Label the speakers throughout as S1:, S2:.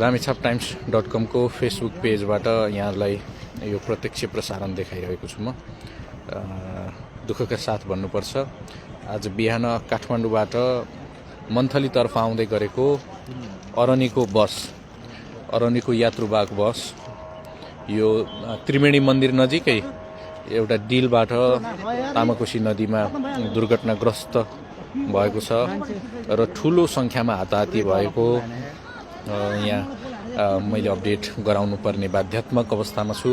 S1: रामेछाप को फेसबुक पेजबाट यहाँलाई यो प्रत्यक्ष प्रसारण देखाइरहेको छु म। दुःखका साथ भन्नुपर्छ, आज बिहान काठमाडौँबाट मन्थलीतर्फ आउँदै गरेको अरनीको यात्रुवाहक बस यो त्रिवेणी मन्दिर नजिकै एउटा डिलबाट तामाकोशी नदीमा दुर्घटनाग्रस्त भएको छ र ठुलो सङ्ख्यामा हाताहाती भएको यहाँ मैले अपडेट गराउनु पर्ने बाध्यात्मक अवस्थामा छु।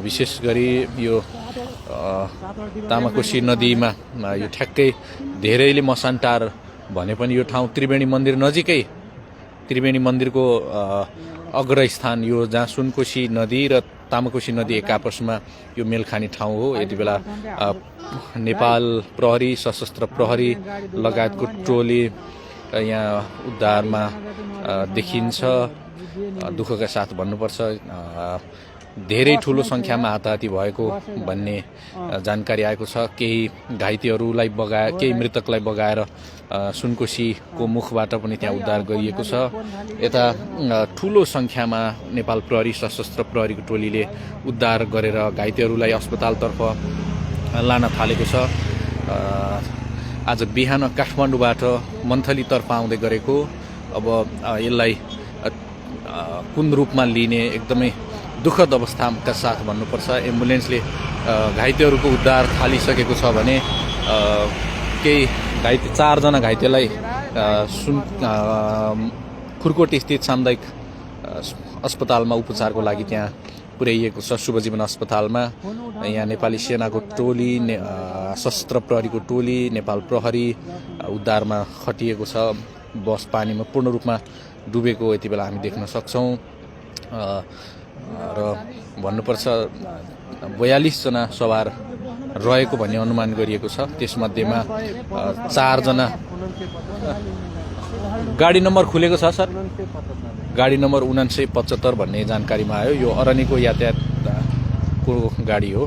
S1: विशेष गरी यो तामाकोशी नदीमा यो ठ्याक्कै धेरैले मसानटार भने पनि यो ठाउँ त्रिवेणी मन्दिर नजिकै, त्रिवेणी मन्दिरको अग्रस्थान यो जहाँ सुनकोशी नदी र तामाकोशी नदी एक आपसमा यो मेल खाने ठाउँ हो। यति बेला नेपाल प्रहरी, सशस्त्र प्रहरी लगायतको टोली यहाँ उद्धारमा देखिन्छ। दुःखका साथ भन्नुपर्छ, धेरै ठुलो सङ्ख्यामा हाताहाती भएको भन्ने जानकारी आएको छ। केही घाइतेहरूलाई बगाए, केही मृतकलाई बगाएर सुनकोशीको मुखबाट पनि त्यहाँ उद्धार गरिएको छ। यता ठुलो सङ्ख्यामा नेपाल प्रहरी, सशस्त्र प्रहरीको टोलीले उद्धार गरेर घाइतेहरूलाई अस्पतालतर्फ लान थालेको छ। आज बिहान काठमाडौँबाट मन्थलीतर्फ आउँदै गरेको, अब यसलाई कुन रूपमा लिने एकदमै दुःखद अवस्थाका साथ भन्नुपर्छ। एम्बुलेन्सले घाइतेहरूको उद्धार थालिसकेको छ भने केही घाइते, 4 जना घाइतेलाई खुरकोट स्थित सामुदायिक अस्पतालमा उपचारको लागि त्यहाँ पुर्याइएको छ, शुभजीवन अस्पतालमा। यहाँ नेपाली सेनाको टोली, सशस्त्र प्रहरीको टोली, नेपाल प्रहरी उद्धारमा खटिएको छ। बस पानीमा पूर्ण रूपमा डुबेको यति बेला हामी देख्न सक्छौँ र भन्नुपर्छ 42 जना सवार रहेको भन्ने अनुमान गरिएको छ। त्यसमध्येमा 4 जना, गाडी नम्बर खुलेको छ सर, गाडी नम्बर 4975 भन्ने जानकारीमा आयो। यो अरनीको यातायातको गाडी हो।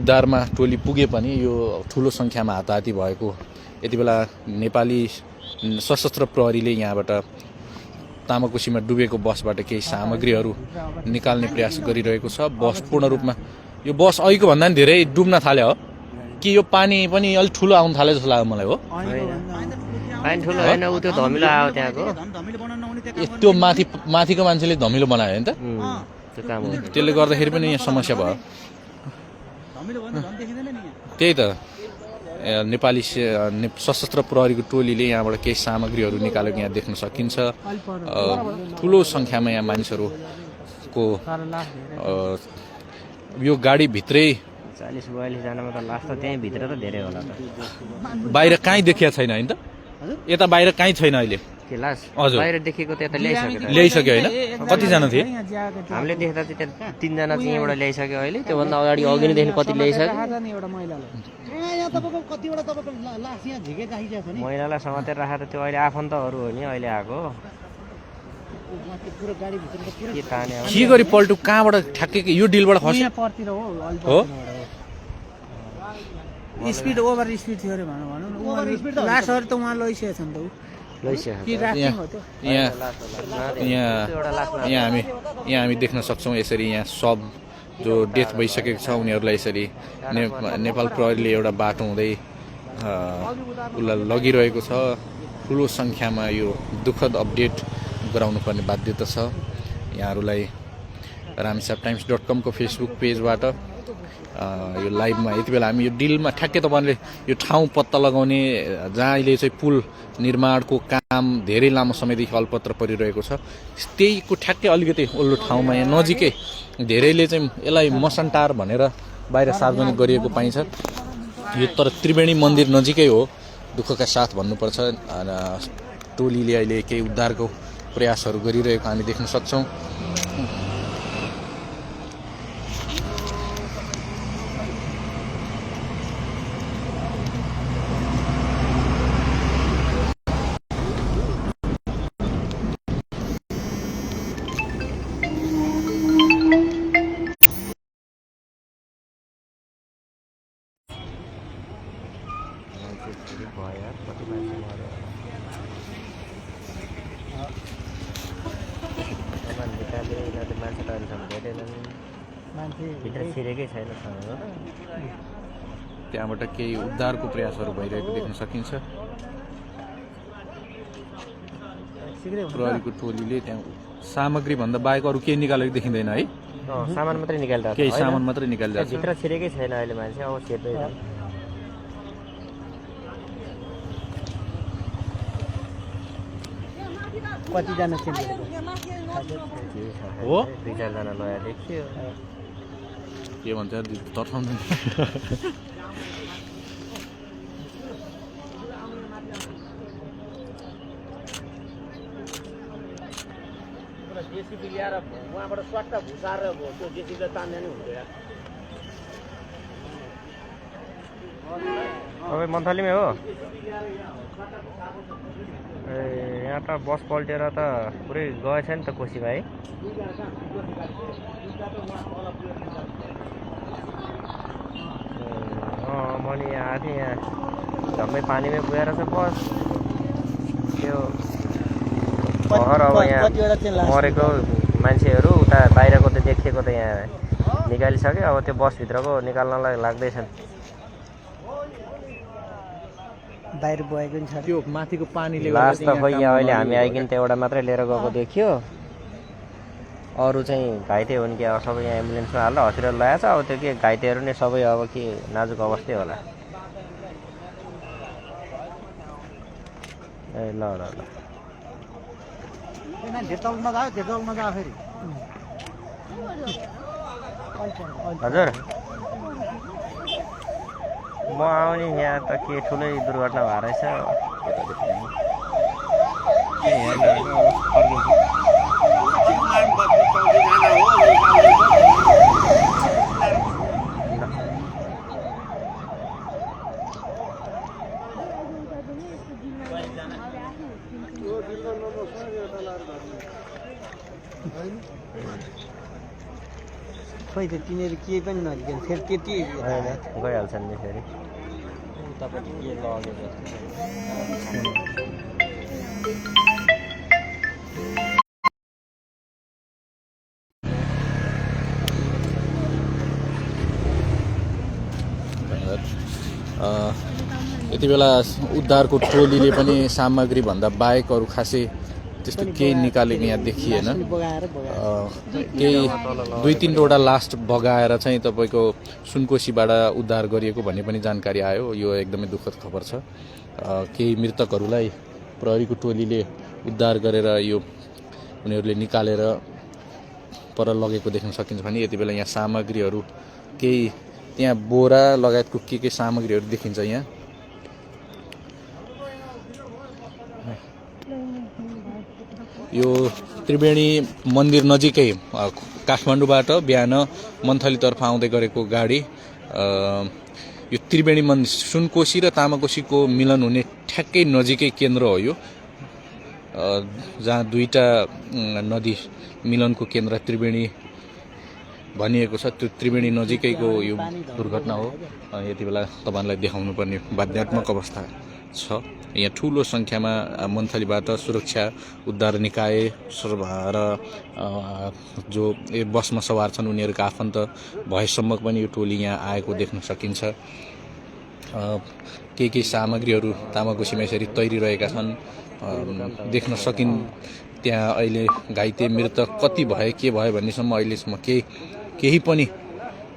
S1: उद्धारमा टोली पुगे पनि यो ठुलो सङ्ख्यामा हाताहाती भएको यति बेला नेपाली सशस्त्र प्रहरीले यहाँबाट तामाकोशीमा डुबेको बसबाट केही सामग्रीहरू निकाल्ने प्रयास गरिरहेको छ। बस पूर्ण रूपमा, यो बस अहिलेको भन्दा पनि धेरै डुब्न थाल्यो हो कि यो पानी पनि अलिक ठुलो आउनु थाल्यो जस्तो लाग्यो मलाई। हो,
S2: पानी ठुलो होइन, उ त्यो धमिलो आयो त्यहाँको,
S1: त्यो माथिको मान्छेले धमिलो बनायो नि त,
S2: त्यो काम हो।
S1: त्यसले गर्दाखेरि पनि यहाँ समस्या भयो। त्यही त नेपाली सशस्त्र प्रहरीको टोलीले यहाँबाट केही सामग्रीहरू निकालेको यहाँ देख्न सकिन्छ। ठुलो सङ्ख्यामा यहाँ मानिसहरूको यो गाडीभित्रै
S2: 40-42 जनामा त लास्ट त त्यहीँ भित्र त धेरै होला त।
S1: बाहिर कहीँ देखिया छैन होइन त, यता बाहिर कहीँ छैन अहिले।
S2: हजुर, बाहिर देखेको त यता
S1: ल्याइसक्यो होइन? कतिजना थिए?
S2: हामीले देख्दा चाहिँ त्यहाँ 3 जना चाहिँ यहाँबाट ल्याइसक्यो अहिले। त्योभन्दा अगाडि अघि नैदेखि कति ल्याइसक्यो। महिलालाई समातेर राखेर त्यो अहिले आफन्तहरू हो नि अहिले आएको।
S1: के गरी पल्टु कहाँबाट ठ्याक्कै यो डिलबाट खस्यो हो?
S3: स्पिड ओभर स्पिड थियो अरे भनौँ न, लासहरू त उहाँ लैसकेको छ नि त।
S1: यहाँ हामी देख्न सक्छौँ यसरी यहाँ सब जो डेथ भइसकेको छ उनीहरूलाई यसरी नेपाल प्रहरीले एउटा बाटो हुँदै उसलाई लगिरहेको छ। ठुलो सङ्ख्यामा यो दुःखद अपडेट गराउनु पर्ने बाध्यता छ यहाँहरूलाई। रामेछाप को फेसबुक पेजबाट यो लाइभमा यति बेला हामी यो डिलमा ठ्याक्कै तपाईँले यो ठाउँ पत्ता लगाउने जहाँ अहिले चाहिँ पुल निर्माणको काम धेरै लामो समयदेखि अलपत्र परिरहेको छ, त्यहीको ठ्याक्कै अलिकति ओल्लो ठाउँमा यहाँ नजिकै धेरैले चाहिँ यसलाई मसानटार भनेर बाहिर सार्वजनिक गरिएको पाइन्छ। यो तर त्रिवेणी मन्दिर नजिकै हो। दुःखका साथ भन्नुपर्छ, टोलीले अहिले केही उद्धारको प्रयासहरू गरिरहेको हामी देख्न सक्छौँ।
S2: अहिलेसम्म भेटेनन्
S3: मान्छे
S2: भित्र छिरेकै छैन सँगै
S1: त्यहाँबाट केही उद्धारको प्रयासहरू भइरहेको देख्न सकिन्छ। प्रहरीको टोलीले त्यहाँ सामग्री भन्दा बाहेक अरू केही निकालेको देखिँदैन है।
S2: सामान मात्रै निकालिरहेको
S1: केही सामान मात्रै निकालिरहेको छ।
S2: भित्र छिरेकै छैन अहिले मान्छे अब छिर्दै छ।
S3: कतिजना चिन्ने
S1: हो
S2: 2-4 जना नयाँ देखियो।
S1: के भन्छ तर्साउँदैन।
S4: जेसीबी ल्याएर उहाँबाट स्वाट्टा भुसाएर त्यो जेसीबीले तान्ने नै हुन्छ यार।
S2: तपाईँ मन्थलीमै हो? ए यहाँ त बस पल्टेर त पुरै गएछ नि त कोसीमा है। मैले यहाँ आएको थिएँ, यहाँ झम्मै पानीमै पुगेर छ बस। त्यो भर अब यहाँ मरेको मान्छेहरू उता बाहिरको त देखिएको त यहाँ निकालिसक्यो। अब त्यो बसभित्रको निकाल्नलाई लाग्दैछन्।
S3: बाहिर बगेको नि छ
S1: त्यो माथिको पानीले
S2: लास त खोइ यहाँ अहिले हामी आइकन त एउटा मात्रै लिएर गएको देखियो। अरू चाहिँ घाइते हुन् कि अब सबै यहाँ एम्बुलेन्समा हालेर हस्पिटल ल्याएछ। अब त्यो के घाइतेहरू नै सबै अब के नाजुक अवस्थै होला। ए ल ल ल हजुर म आउने यहाँ त के ठुलै दुर्घटना भएर रहेछ।
S3: खोइ त तिनीहरू केही पनि नलिकन फेरि त्यति
S2: होइन गइहाल्छन् नि फेरि उतापट्टि के लगेको
S1: यति बेला उद्धारको टोलीले पनि सामग्री भन्दा बाहेक अरू खासै त्यस्तो केही निकालेको यहाँ देखिएन। केही 2-3वटा लास्ट बगाएर चाहिँ तपाईँको सुनकोसीबाट उद्धार गरिएको भन्ने पनि जानकारी आयो। यो एकदमै दुःखद खबर छ। केही मृतकहरूलाई प्रहरीको टोलीले उद्धार गरेर यो उनीहरूले निकालेर पर लगेको देख्न सकिन्छ भने यति बेला यहाँ सामग्रीहरू केही त्यहाँ बोरा लगायतको के सामग्रीहरू देखिन्छ। यहाँ यो त्रिवेणी मन्दिर नजिकै काठमाडौँबाट बिहान मन्थलीतर्फ आउँदै गरेको गाडी यो त्रिवेणी मन्दिर सुनकोशी र तामाकोशीको मिलन हुने ठ्याक्कै नजिकै केन्द्र हो यो, जहाँ दुईटा नदी मिलनको केन्द्र त्रिवेणी भनिएको छ। त्यो त्रिवेणी नजिकैको यो दुर्घटना हो। यति बेला तपाईँलाई देखाउनु पर्ने बाध्यात्मक अवस्था छ। यहाँ ठुलो सङ्ख्यामा मन्थलीबाट सुरक्षा उद्धार निकाय र जो बसमा सवार छन् उनीहरूका आफन्त भएसम्म पनि यो टोली यहाँ आएको देख्न सकिन्छ। केही सामग्रीहरू तामाकोसीमा यसरी तैरिरहेका छन् देख्न सकिन्। त्यहाँ अहिले घाइते मृतक कति भए के भयो भन्नेसम्म अहिलेसम्म केही पनि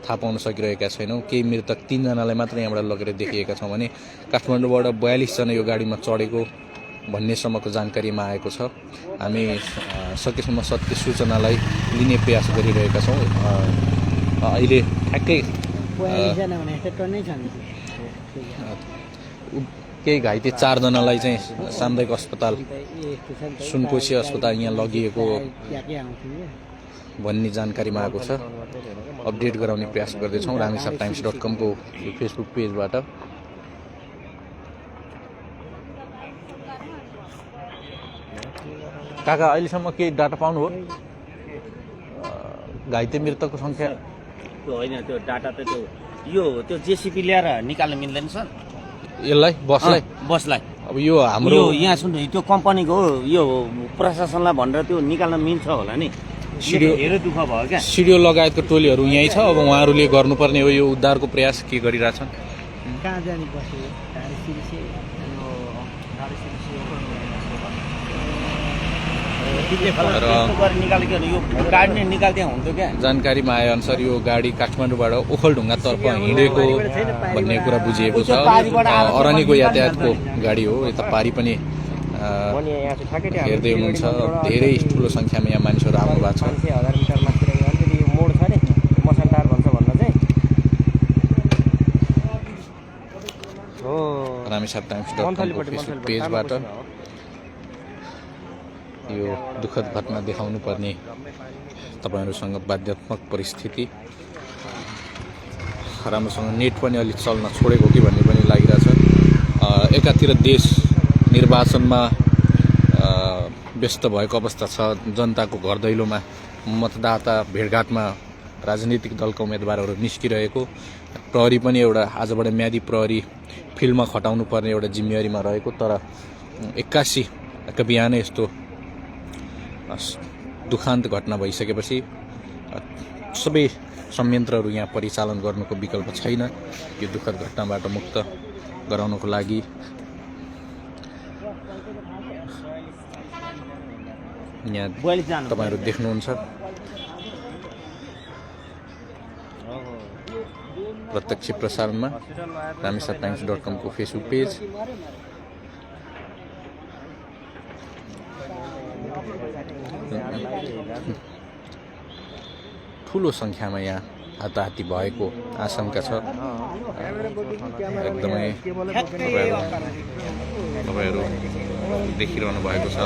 S1: थाहा पाउन सकिरहेका छैनौँ। केही मृतक 3 जनालाई मात्र यहाँबाट लगेर देखिएका छौँ भने काठमाडौँबाट 42 जना यो गाडीमा चढेको भन्नेसम्मको जानकारीमा आएको छ। हामी सकेसम्म सत्य सूचनालाई लिने प्रयास गरिरहेका छौँ। अहिले ठ्याक्कै केही घाइते 4 जनालाई चाहिँ सामुदायिक अस्पताल सुनकोशी अस्पताल यहाँ लगिएको भन्ने जानकारीमा आएको छ। अपडेट गराउने प्रयास गर्दैछौँ ramesartimes.com को फेसबुक पेजबाट। काका अहिलेसम्म केही डाटा पाउनु हो? घाइते मृतकको सङ्ख्या
S4: त्यो होइन, त्यो डाटा त त्यो जेसीबी ल्याएर निकाल्न मिल्दैन सर
S1: यसलाई
S4: बसलाई।
S1: अब यो हाम्रो
S4: यहाँ सुन्नु त्यो कम्पनीको हो, यो प्रशासनलाई भनेर त्यो निकाल्न मिल्छ होला नि। धेरै दुःख भयो क्या।
S1: सिडिओ लगायतको टोलीहरू यहीँ छ। अब उहाँहरूले गर्नुपर्ने हो यो उद्धारको प्रयास के गरिरहेछन्।
S3: कहाँ जाने बस्यो ढाडी सिरिसी
S4: निकालेको यो गाडी नै निकाल्दै हुन्थ्यो क्या।
S1: जानकारीमा आएअनुसार यो गाडी काठमाडौँबाट ओखलढुङ्गातर्फ हिँडेको भन्ने कुरा बुझिएको छ। अरनिको यातायातको गाडी हो। यता पारी पनि हेर्दै हुनुहुन्छ धेरै ठुलो सङ्ख्यामा यहाँ मानिसहरू आउनु भएको छ।
S2: 1000 मिटर माथि अलिकति यो मोड छ नि मसानटार भन्छ भन्न चाहिँ हो
S1: रामेछाप टाइम्स.com को फेसबुक पेजबाट यो दुःखद घटना देखाउनु पर्ने तपाईहरुसँग बाध्यात्मक परिस्थिति। राम्रोसँग नेट पनि अलिक चल्न छोडेको कि भन्ने पनि लागिरहेछ। एकातिर देश निर्वाचनमा व्यस्त भएको अवस्था छ। जनताको घर दैलोमा मतदाता भेटघाटमा राजनीतिक दलका उम्मेदवारहरू निस्किरहेको, प्रहरी पनि एउटा आजबाट म्यादी प्रहरी फिल्डमा खटाउनु पर्ने एउटा जिम्मेवारीमा रहेको, तर 81 का बिहानै यस्तो दुखान्त घटना भइसकेपछि सबै संयन्त्रहरू यहाँ परिचालन गर्नुको विकल्प छैन। यो दुःखद घटनाबाट मुक्त गराउनको लागि यहाँ तपाईहरु देख्नुहुन्छ प्रत्यक्ष प्रसारणमा रामेछाप टाइम्स.com को फेसबुक पेज। ठुलो संख्यामा यहाँ हाताहाती भएको आशंका छ। एकदमै तपाईहरु देखिरहनु भएको छ।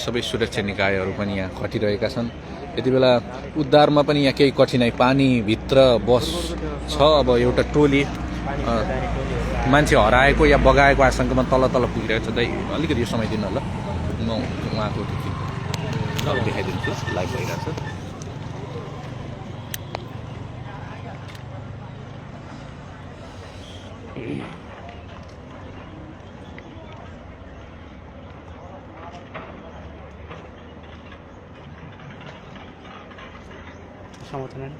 S1: सबै सुरक्षा निकायहरू पनि यहाँ खटिरहेका छन्। यति बेला उद्धारमा पनि यहाँ केही कठिनाइ, पानी भित्र बस छ। अब एउटा टोली मान्छे हराएको या बगाएको आशंकामा तल पुगिरहेको छ। दाइ अलिकति यो समय दिनु ल, म उहाँको देखाइदिन्छु। लाइभ भइरहेको छ।
S3: समर्थन